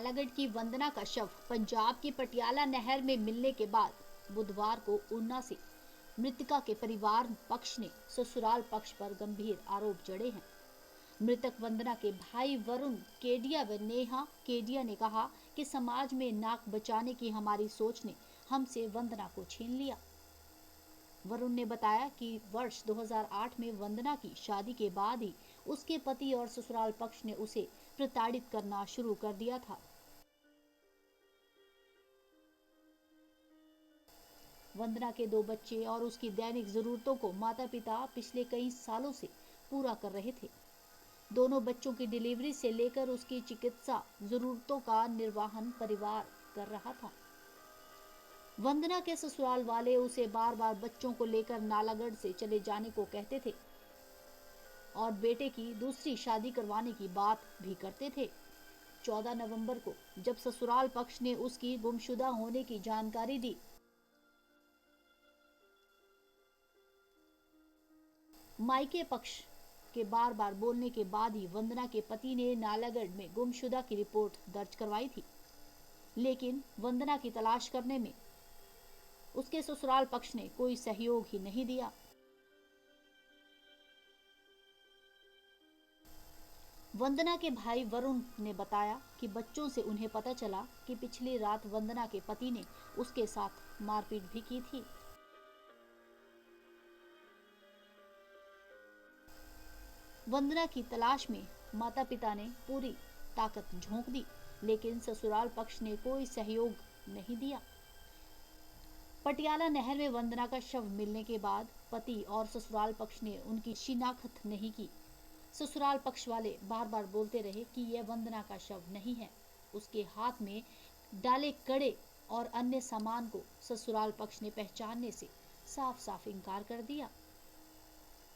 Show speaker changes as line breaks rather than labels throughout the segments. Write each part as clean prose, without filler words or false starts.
नालागढ़ की वंदना का शव पंजाब की पटियाला नहर में मिलने के बाद बुधवार को ऊना से मृतका के परिवार पक्ष ने ससुराल पक्ष पर गंभीर आरोप जड़े हैं। मृतक वंदना के भाई वरुण केडिया व नेहा केडिया ने कहा कि समाज में नाक बचाने की हमारी सोच ने हमसे वंदना को छीन लिया। वरुण ने बताया कि वर्ष 2008 में वंदना की शादी के बाद ही उसके पति और ससुराल पक्ष ने उसे प्रताड़ित करना शुरू कर दिया था। वंदना के 2 बच्चे और उसकी दैनिक जरूरतों को माता पिता पिछले कई सालों से पूरा कर रहे थे। दोनों बच्चों की डिलीवरी से लेकर उसकी चिकित्सा जरूरतों का निर्वहन परिवार कर रहा था। वंदना के ससुराल वाले उसे बार बार बच्चों को लेकर नालागढ़ से चले जाने को कहते थे और बेटे की दूसरी शादी करवाने की बात भी करते थे। 14 नवंबर को जब ससुराल पक्ष ने उसकी गुमशुदा होने की जानकारी दी, मायके पक्ष के बार बार बोलने के बाद ही वंदना के पति ने नालागढ़ में गुमशुदा की रिपोर्ट दर्ज करवाई थी, लेकिन वंदना की तलाश करने में उसके ससुराल पक्ष ने कोई सहयोग ही नहीं दिया। वंदना के भाई वरुण ने बताया कि बच्चों से उन्हें पता चला कि पिछली रात वंदना के पति ने उसके साथ मारपीट भी की थी। वंदना की तलाश में माता पिता ने पूरी ताकत झोंक दी, लेकिन ससुराल पक्ष ने कोई सहयोग नहीं दिया। पटियाला नहर में वंदना का शव मिलने के बाद पति और ससुराल पक्ष ने उनकी शिनाख्त नहीं की। ससुराल पक्ष वाले बार बार बोलते रहे कि यह वंदना का शव नहीं है। उसके हाथ में डाले कड़े और अन्य सामान को ससुराल पक्ष ने पहचानने से साफ साफ इनकार कर दिया।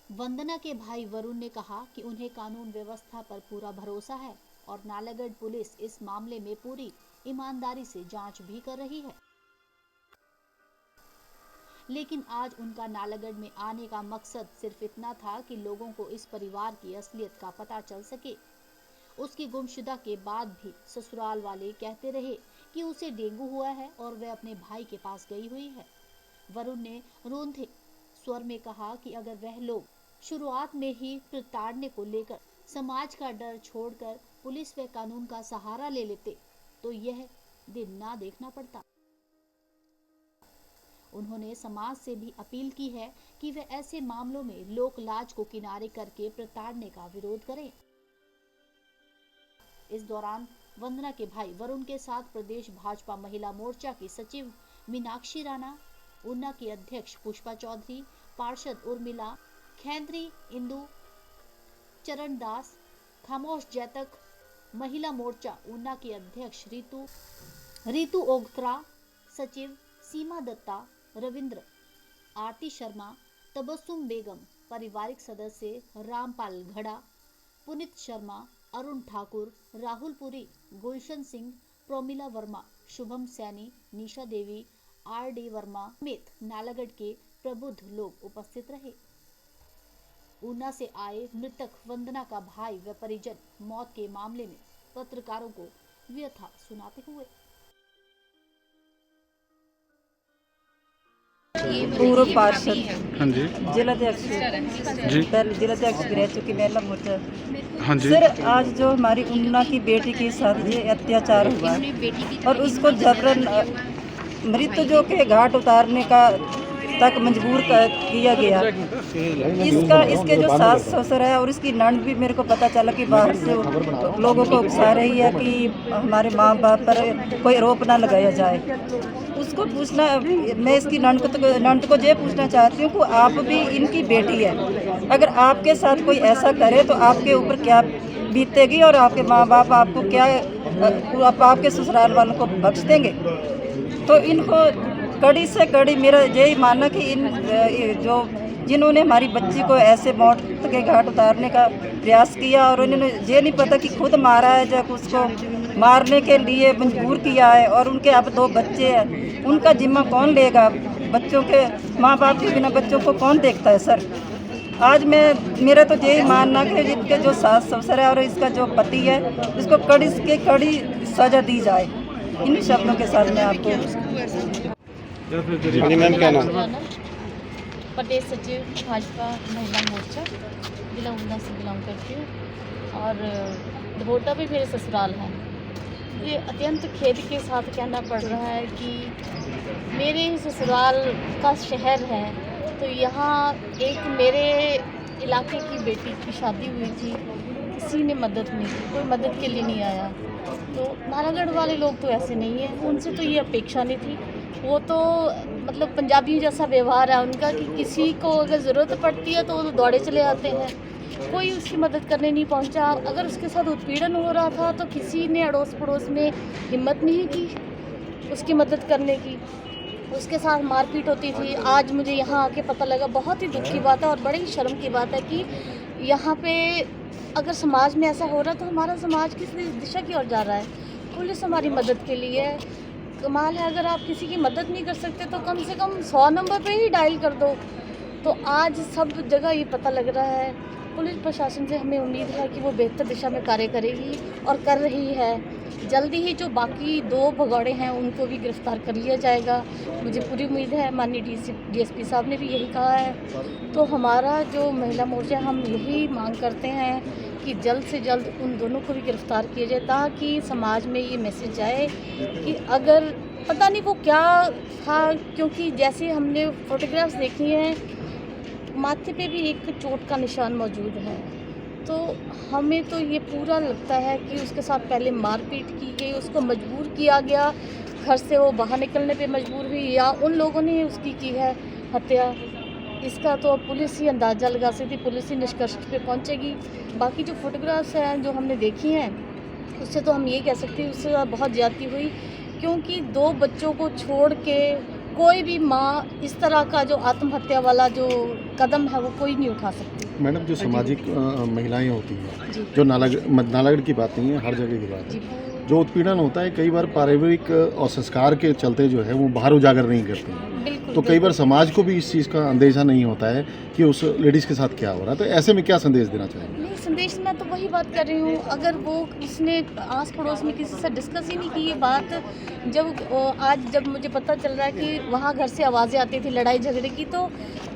वंदना के भाई वरुण ने कहा कि उन्हें कानून व्यवस्था पर पूरा भरोसा है और नालागढ़ पुलिस इस मामले में पूरी ईमानदारी से जांच भी कर रही है। लेकिन आज उनका नालागढ़ में आने का मकसद सिर्फ इतना था कि लोगों को इस परिवार की असलियत का पता चल सके। उसकी गुमशुदा के बाद भी ससुराल वाले कहते रहे कि उसे डेंगू हुआ है और वह अपने भाई के पास गई हुई है। वरुण ने रोंदे स्वर में कहा कि अगर वह लोग शुरुआत में ही प्रताड़ने को लेकर समाज का डर छोड़कर पुलिस व कानून का सहारा ले लेते तो यह दिन ना देखना पड़ता। उन्होंने समाज से भी अपील की है कि वे ऐसे मामलों में लोक लाज को किनारे करके प्रताड़ने का विरोध करें। इस दौरान वंदना के भाई वरुण के साथ प्रदेश भाजपा महिला मोर्चा की सचिव मीनाक्षी राणा, ऊना की अध्यक्ष पुष्पा चौधरी, पार्षद उर्मिला खैंद्री, इंदु चरण दास, खामोश जैतक, महिला मोर्चा ऊना की अध्यक्ष रीतू ओगत्रा, सचिव सीमा दत्ता, रविंद्र, आरती शर्मा, तबस्सुम बेगम, पारिवारिक सदस्य रामपाल घड़ा, पुनित शर्मा, अरुण ठाकुर, राहुल पुरी, गुलशन सिंह, प्रोमिला वर्मा, शुभम सैनी, निशा देवी, आर.डी. वर्मा समेत नालागढ़ के प्रबुद्ध लोग उपस्थित रहे। ऊना से आए मृतक वंदना का भाई व परिजन मौत के मामले में पत्रकारों को व्यथा सुनाते हुए
पूर्व पार्षद
हाँ जी
जिलाध्यक्ष
जी
जिलाध्यक्ष भी रह चुकी महिला मोर्चा।
हाँ जी
सर, आज जो हमारी ऊना की बेटी के साथ ये अत्याचार हुआ और उसको जबरन मृत्यु के घाट उतारने का तक मजबूर किया गया। इसके जो सास ससुर है और इसकी नंद भी मेरे को पता चला कि बाहर से लोगों को उकसा रही है कि हमारे माँ बाप पर कोई आरोप ना लगाया जाए। उसको पूछना, मैं इसकी नंद को ये पूछना चाहती हूँ कि आप भी इनकी बेटी है, अगर आपके साथ कोई ऐसा करे तो आपके ऊपर क्या बीतेगी और आपके माँ बाप आपको क्या आपके ससुराल वालों को बख्श देंगे। तो इनको कड़ी से कड़ी मेरा यही मानना कि जिन्होंने हमारी बच्ची को ऐसे मौत के घाट उतारने का प्रयास किया और उन्होंने ये नहीं पता कि खुद मारा है, जब उसको मारने के लिए मजबूर किया है और उनके अब 2 बच्चे हैं, उनका जिम्मा कौन लेगा? बच्चों के माँ बाप के बिना बच्चों को कौन देखता है? सर, आज मेरा तो यही मानना कि जिनके जो सास ससुर है और इसका जो पति है, इसको कड़ी सज़ा दी जाए। इन शब्दों के साथ मैं आपको
मैम क्या नाम?
प्रदेश सचिव भाजपा महिला मोर्चा जिला ऊना से बिलोंग करती हूँ और ढोटा भी मेरे ससुराल है। ये अत्यंत खेद के साथ कहना पड़ रहा है कि मेरे ससुराल का शहर है, तो यहाँ एक मेरे इलाके की बेटी की शादी हुई थी, किसी ने मदद नहीं की, कोई मदद के लिए नहीं आया। तो नालागढ़ वाले लोग तो ऐसे नहीं हैं, उनसे तो ये अपेक्षा नहीं थी। वो तो मतलब पंजाबियों जैसा व्यवहार है उनका कि किसी को अगर ज़रूरत पड़ती है तो वो दौड़े चले आते हैं, कोई उसकी मदद करने नहीं पहुंचा। अगर उसके साथ उत्पीड़न हो रहा था तो किसी ने अड़ोस पड़ोस में हिम्मत नहीं की उसकी मदद करने की, उसके साथ मारपीट होती थी। आज मुझे यहाँ आके पता लगा, बहुत ही दुख की बात है और बड़ी शर्म की बात है कि यहाँ पे अगर समाज में ऐसा हो रहा है तो हमारा समाज किस दिशा की ओर जा रहा है। पुलिस हमारी मदद के लिए है, कमाल है। अगर आप किसी की मदद नहीं कर सकते तो कम से कम 100 नंबर पे ही डायल कर दो। तो आज सब जगह ये पता लग रहा है। पुलिस प्रशासन से हमें उम्मीद है कि वो बेहतर दिशा में कार्य करेगी और कर रही है। जल्दी ही जो बाकी 2 भगौड़े हैं उनको भी गिरफ्तार कर लिया जाएगा, मुझे पूरी उम्मीद है। माननीय डीएसपी साहब ने भी यही कहा है। तो हमारा जो महिला मोर्चा, हम यही मांग करते हैं कि जल्द से जल्द उन दोनों को भी गिरफ्तार किया जाए, ताकि समाज में ये मैसेज जाए कि अगर पता नहीं वो क्या था, क्योंकि जैसे हमने फोटोग्राफ्स देखी हैं माथे पे भी एक चोट का निशान मौजूद है। तो हमें तो ये पूरा लगता है कि उसके साथ पहले मारपीट की गई, उसको मजबूर किया गया, घर से वो बाहर निकलने पे मजबूर हुई, या उन लोगों ने उसकी की है हत्या। इसका तो पुलिस ही अंदाज़ा लगा सकती, पुलिस ही निष्कर्ष पे पहुंचेगी। बाकी जो फोटोग्राफ्स हैं जो हमने देखी हैं उससे तो हम ये कह सकते हैं उससे बहुत ज़्यादती हुई, क्योंकि 2 बच्चों को छोड़ के कोई भी माँ इस तरह का जो आत्महत्या वाला जो कदम है वो कोई नहीं उठा सकती।
मैडम, जो सामाजिक महिलाएं होती हैं, जो नालागढ़ की बात नहीं है, हर जगह की बात है, जो उत्पीड़न होता है कई बार पारिवारिक और संस्कार के चलते जो है वो बाहर उजागर नहीं करते हैं। तो कई बार समाज को भी इस चीज़ का अंदेशा नहीं होता है कि उस लेडीज़ के साथ क्या हो रहा है। तो ऐसे में क्या संदेश देना चाहेंगे?
नहीं, संदेश मैं तो वही बात कर रही हूँ, अगर वो उसने आस पड़ोस में किसी से डिस्कस ही नहीं की ये बात। जब मुझे पता चल रहा है कि वहाँ घर से आवाज़ें आती थी लड़ाई झगड़े की, तो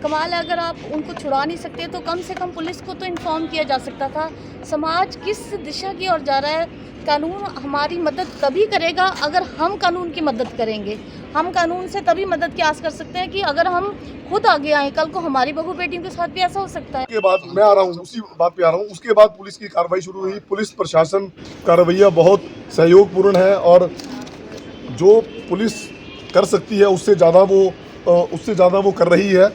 कमाल है। अगर आप उनको छुड़ा नहीं सकते तो कम से कम पुलिस को तो इन्फॉर्म किया जा सकता था। समाज किस दिशा की ओर जा रहा है, कानून हमारी मदद तभी करेगा अगर हम कानून की मदद करेंगे। हम कानून से तभी मदद की आस कर सकते हैं कि अगर हम खुद आगे आए। कल को हमारी बहू बेटियों के साथ भी ऐसा हो सकता है।
उसके बाद मैं आ रहा हूँ, उसी बात पे आ रहा हूँ। उसके बाद पुलिस की कार्रवाई शुरू हुई। पुलिस प्रशासन का रवैया बहुत सहयोगपूर्ण है और जो पुलिस कर सकती है उससे ज़्यादा वो कर रही है।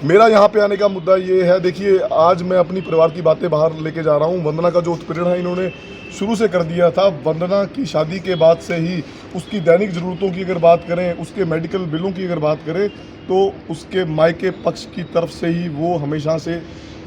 मेरा यहाँ पे आने का मुद्दा ये है, देखिए आज मैं अपनी परिवार की बातें बाहर लेके जा रहा हूँ। वंदना का जो उत्पीड़न है इन्होंने शुरू से कर दिया था। वंदना की शादी के बाद से ही उसकी दैनिक ज़रूरतों की अगर बात करें, उसके मेडिकल बिलों की अगर बात करें, तो उसके मायके पक्ष की तरफ से ही वो हमेशा से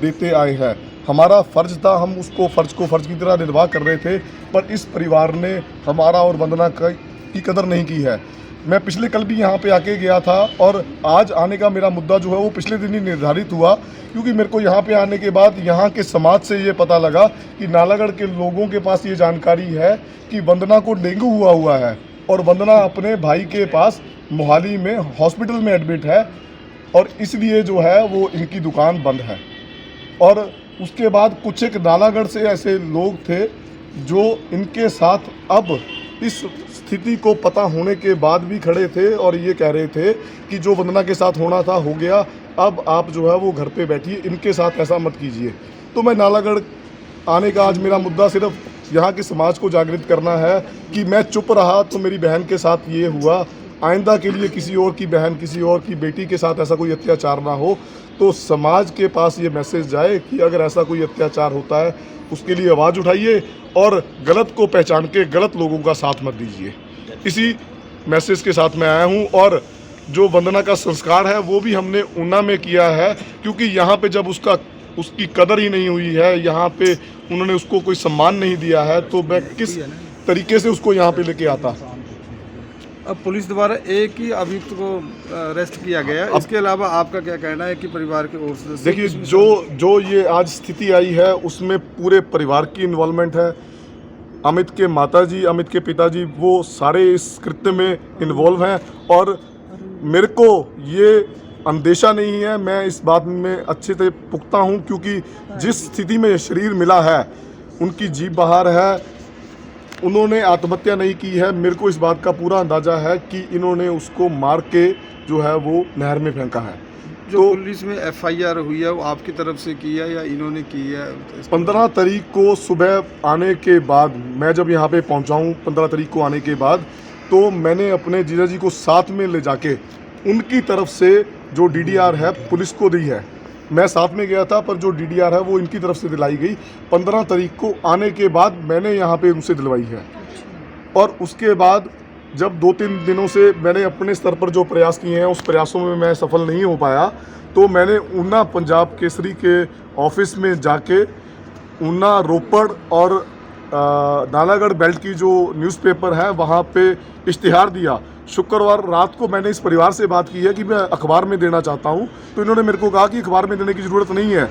देते आए हैं। हमारा फ़र्ज़ था, हम उसको फ़र्ज़ की तरह निर्वाह कर रहे थे, पर इस परिवार ने हमारा और वंदना की कदर नहीं की है। मैं पिछले कल भी यहाँ पे आके गया था और आज आने का मेरा मुद्दा जो है वो पिछले दिन ही निर्धारित हुआ, क्योंकि मेरे को यहाँ पे आने के बाद यहाँ के समाज से ये पता लगा कि नालागढ़ के लोगों के पास ये जानकारी है कि वंदना को डेंगू हुआ है और वंदना अपने भाई के पास मोहाली में हॉस्पिटल में एडमिट है और इसलिए जो है वो इनकी दुकान बंद है। और उसके बाद कुछ एक नालागढ़ से ऐसे लोग थे जो इनके साथ अब इस स्थिति को पता होने के बाद भी खड़े थे और ये कह रहे थे कि जो वंदना के साथ होना था हो गया, अब आप जो है वो घर पे बैठिए, इनके साथ ऐसा मत कीजिए। तो मैं नालागढ़ आने का आज मेरा मुद्दा सिर्फ यहाँ के समाज को जागृत करना है कि मैं चुप रहा तो मेरी बहन के साथ ये हुआ, आइंदा के लिए किसी और की बहन, किसी और की बेटी के साथ ऐसा कोई अत्याचार ना हो। तो समाज के पास ये मैसेज जाए कि अगर ऐसा कोई अत्याचार होता है उसके लिए आवाज़ उठाइए और गलत को पहचान के गलत लोगों का साथ मत दीजिए। इसी मैसेज के साथ मैं आया हूँ। और जो वंदना का संस्कार है वो भी हमने ऊना में किया है, क्योंकि यहाँ पे जब उसकी कदर ही नहीं हुई है, यहाँ पे उन्होंने उसको कोई सम्मान नहीं दिया है, तो मैं किस तरीके से उसको यहाँ पे लेके आता।
अब पुलिस द्वारा एक ही अभियुक्त को अरेस्ट किया गया है, इसके अलावा आपका क्या कहना है कि परिवार के ओर से?
देखिए, जो ये आज स्थिति आई है उसमें पूरे परिवार की इन्वॉल्वमेंट है। अमित के माताजी, अमित के पिताजी, वो सारे इस कृत्य में इन्वॉल्व हैं और मेरे को ये अंदेशा नहीं है, मैं इस बात में अच्छे से पुख्ता हूँ, क्योंकि जिस स्थिति में ये शरीर मिला है, उनकी जीभ बाहर है, उन्होंने आत्महत्या नहीं की है। मेरे को इस बात का पूरा अंदाज़ा है कि इन्होंने उसको मार के जो है वो नहर में फेंका है।
जो पुलिस में FIR हुई है वो आपकी तरफ से की है या इन्होंने की है?
15 तारीख को सुबह आने के बाद, मैं जब यहाँ पे पहुँचा हूँ 15 तारीख को आने के बाद, तो मैंने अपने जीजा जी को साथ में ले जाके उनकी तरफ से जो DDR है पुलिस को दी है। मैं साथ में गया था, पर जो DDR है वो इनकी तरफ से दिलाई गई। 15 तारीख को आने के बाद मैंने यहाँ पे उनसे दिलवाई है। और उसके बाद जब 2-3 दिनों से मैंने अपने स्तर पर जो प्रयास किए हैं, उस प्रयासों में मैं सफल नहीं हो पाया, तो मैंने ऊना पंजाब केसरी के ऑफिस में जाके ऊना, रोपड़ और नालागढ़ बेल्ट की जो न्यूज़पेपर है वहाँ पे इश्तिहार दिया। शुक्रवार रात को मैंने इस परिवार से बात की है कि मैं अखबार में देना चाहता हूँ, तो इन्होंने मेरे को कहा कि अखबार में देने की ज़रूरत नहीं है,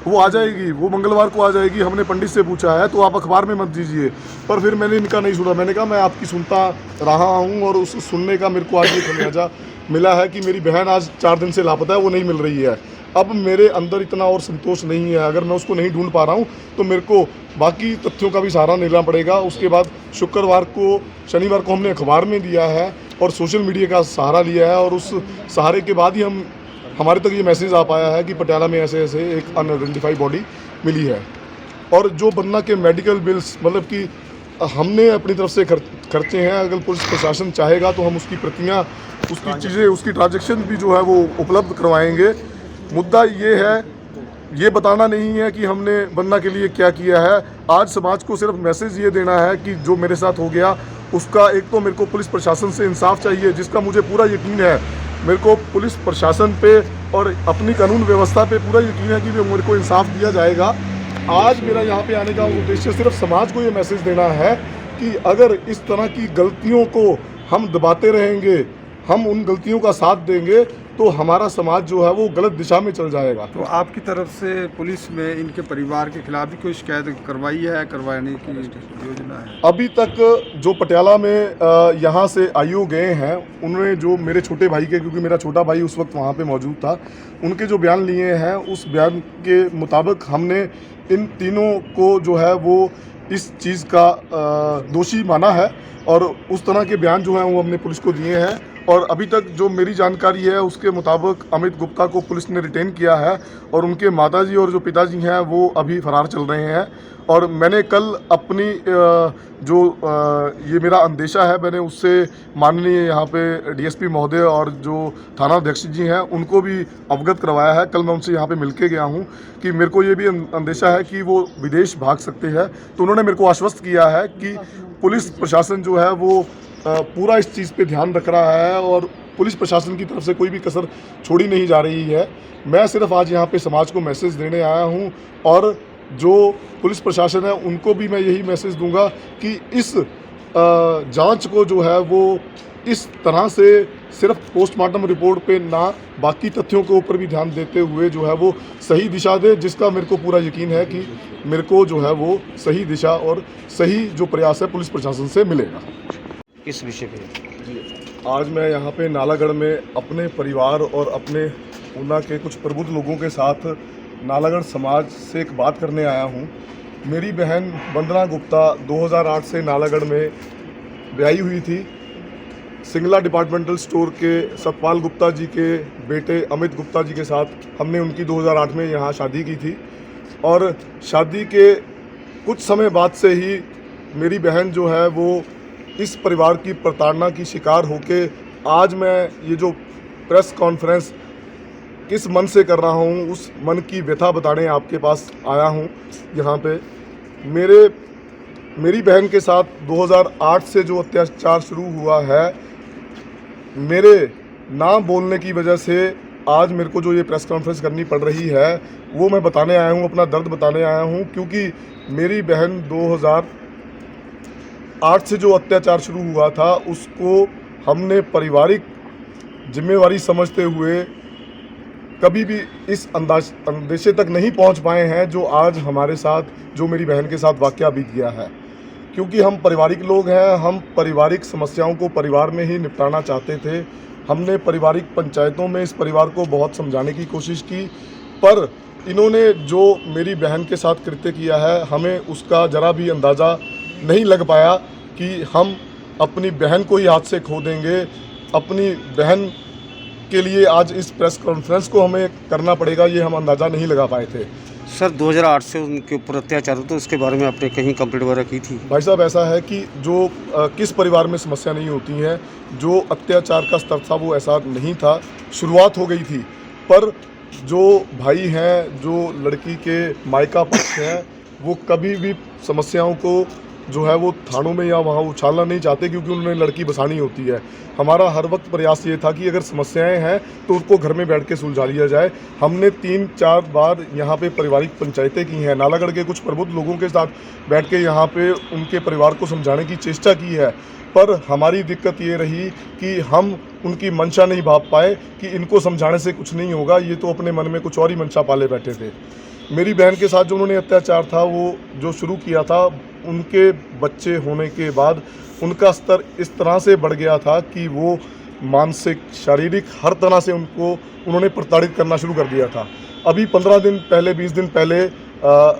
वो आ जाएगी, वो मंगलवार को आ जाएगी, हमने पंडित से पूछा है, तो आप अखबार में मत दीजिए। पर फिर मैंने इनका नहीं सुना, मैंने कहा मैं आपकी सुनता रहा हूँ और उस सुनने का मेरे को आज ये खमियाजा मिला है कि मेरी बहन आज 4 दिन से लापता है, वो नहीं मिल रही है। अब मेरे अंदर इतना और संतोष नहीं है, अगर मैं उसको नहीं ढूंढ पा रहा हूँ तो मेरे को बाकी तथ्यों का भी सहारा लेना पड़ेगा। उसके बाद शुक्रवार को, शनिवार को हमने अखबार में दिया है और सोशल मीडिया का सहारा लिया है, और उस सहारे के बाद ही हमारे तक ये मैसेज आ पाया है कि पटियाला में ऐसे ऐसे एक अनआइडेंटिफाइड बॉडी मिली है। और जो बन्ना के मेडिकल बिल्स, मतलब कि हमने अपनी तरफ से खर्चे हैं, अगर पुलिस प्रशासन चाहेगा तो हम उसकी प्रतियां, उसकी चीज़ें, उसकी ट्रांजैक्शन भी जो है वो उपलब्ध करवाएंगे। मुद्दा ये है, ये बताना नहीं है कि हमने बन्ना के लिए क्या किया है। आज समाज को सिर्फ मैसेज ये देना है कि जो मेरे साथ हो गया उसका, एक तो मेरे को पुलिस प्रशासन से इंसाफ चाहिए, जिसका मुझे पूरा यकीन है। मेरे को पुलिस प्रशासन पे और अपनी कानून व्यवस्था पे पूरा यकीन है कि मेरे को इंसाफ दिया जाएगा। आज मेरा यहाँ पे आने का उद्देश्य सिर्फ समाज को ये मैसेज देना है कि अगर इस तरह की गलतियों को हम दबाते रहेंगे, हम उन गलतियों का साथ देंगे, तो हमारा समाज जो है वो गलत दिशा में चल जाएगा।
तो आपकी तरफ से पुलिस में इनके परिवार के खिलाफ भी कोई शिकायत करवाई है, करवाने की योजना है?
अभी तक जो पटियाला में यहाँ से आईओ गए हैं, उन्होंने जो मेरे छोटे भाई के, क्योंकि मेरा छोटा भाई उस वक्त वहाँ पे मौजूद था, उनके जो बयान लिए हैं, उस बयान के मुताबिक हमने इन तीनों को जो है वो इस चीज़ का दोषी माना है, और उस तरह के बयान जो हैं वो हमने पुलिस को दिए हैं। और अभी तक जो मेरी जानकारी है उसके मुताबिक अमित गुप्ता को पुलिस ने रिटेन किया है, और उनके माताजी और जो पिताजी हैं वो अभी फरार चल रहे हैं। और मैंने कल अपनी ये मेरा अंदेशा है, मैंने उससे माननीय यहाँ पे DSP महोदय और जो थाना अध्यक्ष जी हैं उनको भी अवगत करवाया है। कल मैं उनसे यहाँ पे मिलके गया हूँ कि मेरे को ये भी अंदेशा है कि वो विदेश भाग सकते हैं। तो उन्होंने मेरे को आश्वस्त किया है कि पुलिस प्रशासन जो है वो पूरा इस चीज़ पे ध्यान रख रहा है, और पुलिस प्रशासन की तरफ से कोई भी कसर छोड़ी नहीं जा रही है। मैं सिर्फ आज यहाँ पे समाज को मैसेज देने आया हूँ, और जो पुलिस प्रशासन है उनको भी मैं यही मैसेज दूंगा कि इस जांच को जो है वो इस तरह से सिर्फ पोस्टमार्टम रिपोर्ट पे ना, बाकी तथ्यों के ऊपर भी ध्यान देते हुए जो है वो सही दिशा दे, जिसका मेरे को पूरा यकीन है कि मेरे को जो है वो सही दिशा और सही जो प्रयास है पुलिस प्रशासन से मिलेगा।
किस विषय पे?
आज मैं यहाँ पे नालागढ़ में अपने परिवार और अपने ऊना के कुछ प्रबुद्ध लोगों के साथ नालागढ़ समाज से एक बात करने आया हूँ। मेरी बहन वंदना गुप्ता 2008 से नालागढ़ में ब्याही हुई थी। सिंगला डिपार्टमेंटल स्टोर के सतपाल गुप्ता जी के बेटे अमित गुप्ता जी के साथ हमने उनकी 2008 में यहाँ शादी की थी, और शादी के कुछ समय बाद से ही मेरी बहन जो है वो इस परिवार की प्रताड़ना की शिकार होके, आज मैं ये जो प्रेस कॉन्फ्रेंस किस मन से कर रहा हूँ, उस मन की व्यथा बताने आपके पास आया हूँ। यहाँ पे मेरी बहन के साथ 2008 से जो अत्याचार शुरू हुआ है, मेरे ना बोलने की वजह से आज मेरे को जो ये प्रेस कॉन्फ्रेंस करनी पड़ रही है, वो मैं बताने आया हूँ, अपना दर्द बताने आया हूँ। क्योंकि मेरी बहन 2008 से जो अत्याचार शुरू हुआ था, उसको हमने पारिवारिक जिम्मेवारी समझते हुए कभी भी इस अंदेशे तक नहीं पहुंच पाए हैं जो आज हमारे साथ, जो मेरी बहन के साथ वाकया बीत गया है। क्योंकि हम पारिवारिक लोग हैं, हम पारिवारिक समस्याओं को परिवार में ही निपटाना चाहते थे। हमने पारिवारिक पंचायतों में इस परिवार को बहुत समझाने की कोशिश की, पर इन्होंने जो मेरी बहन के साथ कृत्य किया है, हमें उसका ज़रा भी अंदाज़ा नहीं लग पाया कि हम अपनी बहन को ही हाथ से खो देंगे। अपनी बहन के लिए आज इस प्रेस कॉन्फ्रेंस को हमें करना पड़ेगा, ये हम अंदाज़ा नहीं लगा पाए थे।
सर 2008 से उनके ऊपर अत्याचार हुआ, तो उसके बारे में आपने कहीं कंप्लेंट वगैरह की थी?
भाई साहब, ऐसा है कि जो किस परिवार में समस्या नहीं होती है, जो अत्याचार का स्तर था वो ऐसा नहीं था। शुरुआत हो गई थी, पर जो भाई हैं, जो लड़की के मायका पक्ष हैं, वो कभी भी समस्याओं को जो है वो थानों में या वहाँ उछालना नहीं चाहते, क्योंकि उन्होंने लड़की बसानी होती है। हमारा हर वक्त प्रयास ये था कि अगर समस्याएं हैं तो उसको घर में बैठ के सुलझा लिया जाए। हमने 3-4 बार यहाँ पे पारिवारिक पंचायतें की हैं, नालागढ़ के कुछ प्रबुद्ध लोगों के साथ बैठ के यहाँ पे उनके परिवार को समझाने की चेष्टा की है, पर हमारी दिक्कत ये रही कि हम उनकी मंशा नहीं भाप पाए कि इनको समझाने से कुछ नहीं होगा, ये तो अपने मन में कुछ और ही मंशा पाले बैठे थे। मेरी बहन के साथ जो उन्होंने अत्याचार था वो जो शुरू किया था, उनके बच्चे होने के बाद उनका स्तर इस तरह से बढ़ गया था कि वो मानसिक, शारीरिक हर तरह से उन्होंने प्रताड़ित करना शुरू कर दिया था। अभी 15 दिन पहले, 20 दिन पहले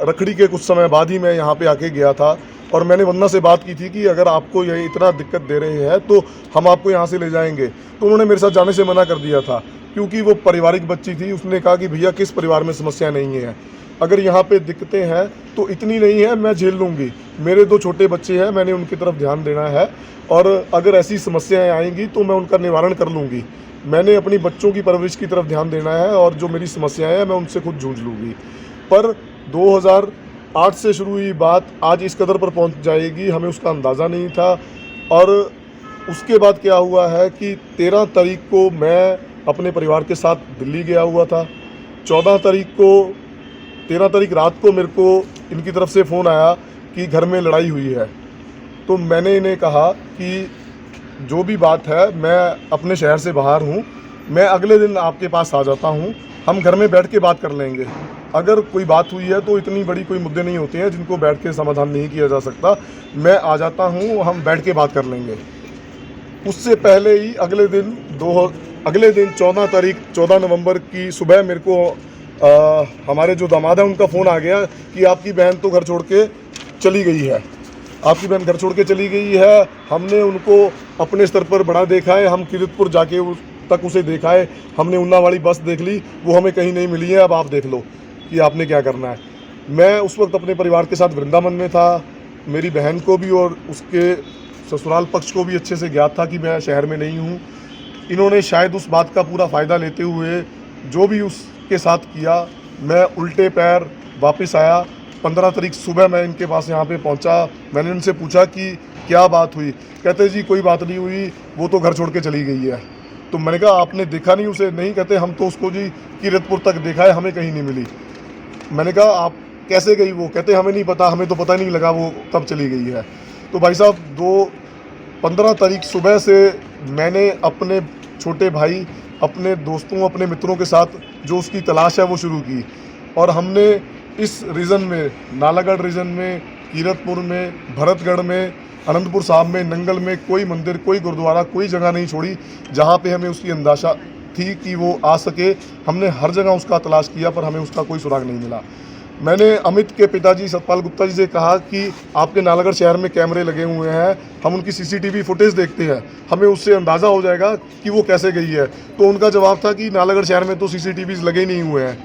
रखड़ी के कुछ समय बाद ही मैं यहाँ पे आके गया था और मैंने वंदना से बात की थी कि अगर आपको ये इतना दिक्कत दे रहे हैं तो हम आपको यहाँ से ले जाएंगे। तो उन्होंने मेरे साथ जाने से मना कर दिया था, क्योंकि वो पारिवारिक बच्ची थी। उसने कहा कि भैया किस परिवार में समस्या नहीं है, अगर यहाँ पे दिक्कतें हैं तो इतनी नहीं है, मैं झेल लूँगी। मेरे 2 छोटे बच्चे हैं, मैंने उनकी तरफ ध्यान देना है, और अगर ऐसी समस्याएं आएंगी तो मैं उनका निवारण कर लूँगी। मैंने अपनी बच्चों की परवरिश की तरफ ध्यान देना है, और जो मेरी समस्याएं हैं मैं उनसे खुद जूझ लूँगी। पर 2008 से शुरू हुई बात आज इस कदर पर पहुँच जाएगी, हमें उसका अंदाज़ा नहीं था। और उसके बाद क्या हुआ है कि 13 तारीख को मैं अपने परिवार के साथ दिल्ली गया हुआ था। 13 तारीख रात को मेरे को इनकी तरफ से फ़ोन आया कि घर में लड़ाई हुई है। तो मैंने इन्हें कहा कि जो भी बात है, मैं अपने शहर से बाहर हूँ, मैं अगले दिन आपके पास आ जाता हूँ, हम घर में बैठ के बात कर लेंगे। अगर कोई बात हुई है तो इतनी बड़ी कोई मुद्दे नहीं होते हैं जिनको बैठ के समाधान नहीं किया जा सकता। मैं आ जाता हूँ, हम बैठ के बात कर लेंगे। उससे पहले ही अगले दिन 14 नवंबर की सुबह मेरे को हमारे जो दामाद हैं उनका फ़ोन आ गया कि आपकी बहन तो घर छोड़ के चली गई है, आपकी बहन घर छोड़ के चली गई है। हमने उनको अपने स्तर पर बड़ा देखा है, हम कीरतपुर जाके तक उसे देखा है, हमने उन्ना वाली बस देख ली, वो हमें कहीं नहीं मिली है। अब आप देख लो कि आपने क्या करना है। मैं उस वक्त अपने परिवार के साथ वृंदावन में था। मेरी बहन को भी और उसके ससुराल पक्ष को भी अच्छे से ज्ञात था कि मैं शहर में नहीं हूँ। इन्होंने शायद उस बात का पूरा फ़ायदा लेते हुए जो भी उसके साथ किया, मैं उल्टे पैर वापस आया। 15 तारीख सुबह मैं इनके पास यहाँ पे पहुँचा। मैंने इनसे पूछा कि क्या बात हुई। कहते जी कोई बात नहीं हुई, वो तो घर छोड़ के चली गई है। तो मैंने कहा आपने देखा नहीं उसे? नहीं। कहते हम तो उसको जी कीरतपुर तक देखा है, हमें कहीं नहीं मिली। मैंने कहा आप कैसे गई वो? कहते हमें नहीं पता, हमें तो पता नहीं लगा वो कब चली गई है। तो भाई साहब 15 तारीख सुबह से मैंने अपने छोटे भाई, अपने दोस्तों, अपने मित्रों के साथ जो उसकी तलाश है वो शुरू की। और हमने इस रीजन में, नालागढ़ रीजन में, कीरतपुर में, भरतगढ़ में, अनंतपुर साहब में, नंगल में कोई मंदिर, कोई गुरुद्वारा, कोई जगह नहीं छोड़ी जहाँ पे हमें उसकी अंदाजा थी कि वो आ सके। हमने हर जगह उसका तलाश किया, पर हमें उसका कोई सुराग नहीं मिला। मैंने अमित के पिताजी सतपाल गुप्ता जी से कहा कि आपके नालागढ़ शहर में कैमरे लगे हुए हैं, हम उनकी सीसीटीवी फुटेज देखते हैं, हमें उससे अंदाज़ा हो जाएगा कि वो कैसे गई है। तो उनका जवाब था कि नालागढ़ शहर में तो सीसीटीवीज़ लगे ही नहीं हुए हैं,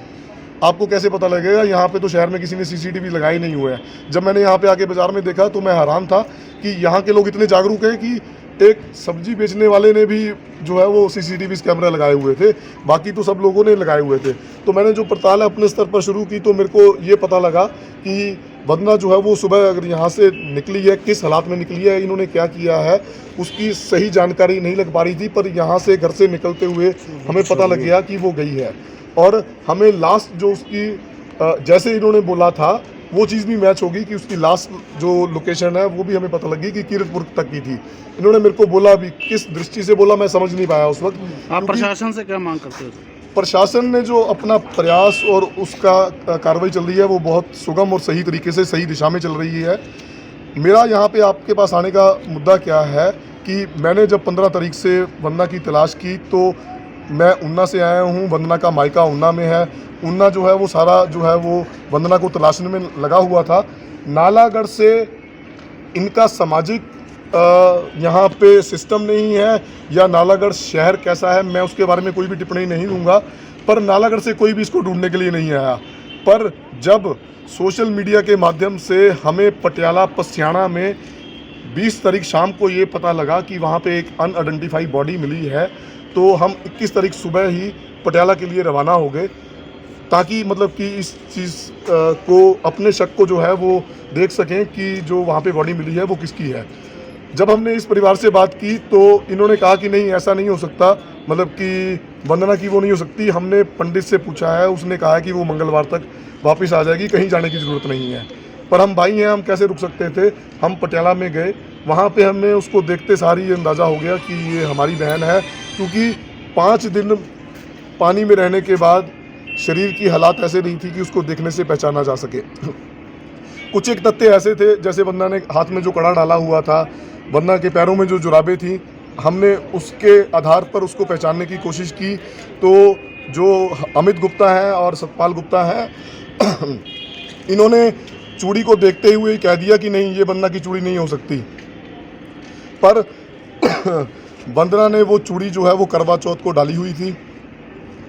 आपको कैसे पता लगेगा? यहाँ पे तो शहर में किसी ने सीसीटीवी लगाए नहीं हुए हैं। जब मैंने यहाँ पे आके बाज़ार में देखा तो मैं हैरान था कि यहाँ के लोग इतने जागरूक हैं कि एक सब्जी बेचने वाले ने भी जो है वो सीसीटीवी कैमरा लगाए हुए थे, बाकी तो सब लोगों ने लगाए हुए थे। तो मैंने जो पड़ताल अपने स्तर पर शुरू की तो मेरे को ये पता लगा कि वंदना जो है वो सुबह अगर यहाँ से निकली है, किस हालात में निकली है, इन्होंने क्या किया है, उसकी सही जानकारी नहीं लग पा रही थी। पर यहाँ से घर से निकलते हुए हमें पता लग गया कि वो गई है। और हमें लास्ट जो उसकी जैसे इन्होंने बोला था वो चीज़ भी मैच होगी कि उसकी लास्ट जो लोकेशन है वो भी हमें पता लगी कि कीरतपुर तक की थी। इन्होंने मेरे को बोला भी, किस दृष्टि से बोला मैं समझ नहीं पाया उस वक्त।
आप प्रशासन से क्या मांग करते हो?
प्रशासन ने जो अपना प्रयास और उसका कार्रवाई चल रही है वो बहुत सुगम और सही तरीके से सही दिशा में चल रही है। मेरा यहाँ पे आपके पास आने का मुद्दा क्या है कि मैंने जब 15 तारीख से वंदना की तलाश की तो मैं उन्ना से आया हूँ, वंदना का मायका उन्ना में है। उन्ना जो है वो सारा जो है वो वंदना को तलाशने में लगा हुआ था। नालागढ़ से इनका सामाजिक यहाँ पे सिस्टम नहीं है या नालागढ़ शहर कैसा है, मैं उसके बारे में कोई भी टिप्पणी नहीं दूंगा, पर नालागढ़ से कोई भी इसको ढूंढने के लिए नहीं आया। पर जब सोशल मीडिया के माध्यम से हमें पटियाला पसियाणा में 20 तारीख शाम को ये पता लगा कि वहाँ पे एक अनआइडेंटिफाइड बॉडी मिली है, तो हम 21 तारीख सुबह ही पटियाला के लिए रवाना हो गए ताकि मतलब कि इस चीज़ को अपने शक को जो है वो देख सकें कि जो वहाँ पे बॉडी मिली है वो किसकी है। जब हमने इस परिवार से बात की तो इन्होंने कहा कि नहीं ऐसा नहीं हो सकता, मतलब कि वंदना की वो नहीं हो सकती। हमने पंडित से पूछा है, उसने कहा है कि वो मंगलवार तक वापस आ जाएगी, कहीं जाने की ज़रूरत नहीं है। पर हम भाई हैं, हम कैसे रुक सकते थे। हम पटियाला में गए, वहाँ पे हमें उसको देखते सारी ये अंदाज़ा हो गया कि ये हमारी बहन है, क्योंकि 5 दिन पानी में रहने के बाद शरीर की हालात ऐसे नहीं थी कि उसको देखने से पहचाना जा सके। कुछ एक तथ्य ऐसे थे, जैसे वंदना ने हाथ में जो कड़ा डाला हुआ था, वंदना के पैरों में जो जुराबें थी, हमने उसके आधार पर उसको पहचानने की कोशिश की। तो जो अमित गुप्ता है और सतपाल गुप्ता है, इन्होंने चूड़ी को देखते हुए कह दिया कि नहीं ये वंदना की चूड़ी नहीं हो सकती। पर वंदना ने वो चूड़ी जो है वो करवा चौथ को डाली हुई थी।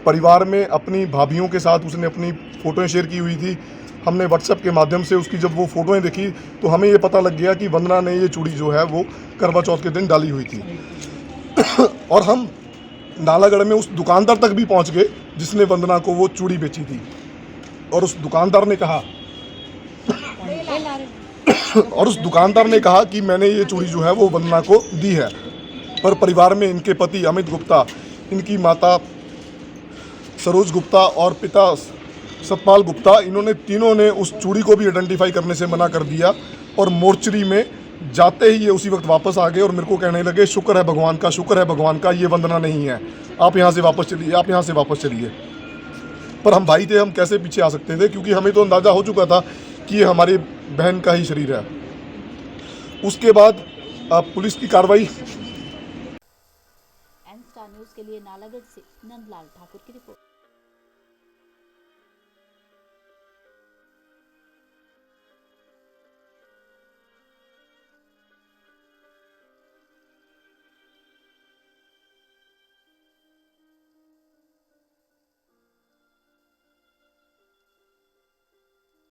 परिवार में अपनी भाभियों के साथ उसने अपनी फ़ोटोएं शेयर की हुई थी। हमने व्हाट्सएप के माध्यम से उसकी जब वो फ़ोटोएं देखी तो हमें ये पता लग गया कि वंदना ने ये चूड़ी जो है वो करवा चौथ के दिन डाली हुई थी। और हम नालागढ़ में उस दुकानदार तक भी पहुंच गए जिसने वंदना को वो चूड़ी बेची थी, और उस दुकानदार ने कहा कि मैंने ये चूड़ी जो है वो वंदना को दी है। पर परिवार में इनके पति अमित गुप्ता, इनकी माता सरोज गुप्ता और पिता सतपाल गुप्ता, इन्होंने तीनों ने उस चूड़ी को भी आइडेंटिफाई करने से मना कर दिया। और मोर्चरी में जाते ही ये उसी वक्त वापस आ गए और मेरे को कहने लगे शुक्र है भगवान का, शुक्र है भगवान का, ये वंदना नहीं है, आप यहाँ से वापस चलिए, आप यहाँ से वापस चलिए। पर हम भाई थे, हम कैसे पीछे आ सकते थे, क्योंकि हमें तो अंदाज़ा हो चुका था कि ये हमारी बहन का ही शरीर है। उसके बाद पुलिस की कार्रवाई।
एन स्टार न्यूज़ के लिए नालागढ़ से नंदलाल ठाकुर की रिपोर्ट।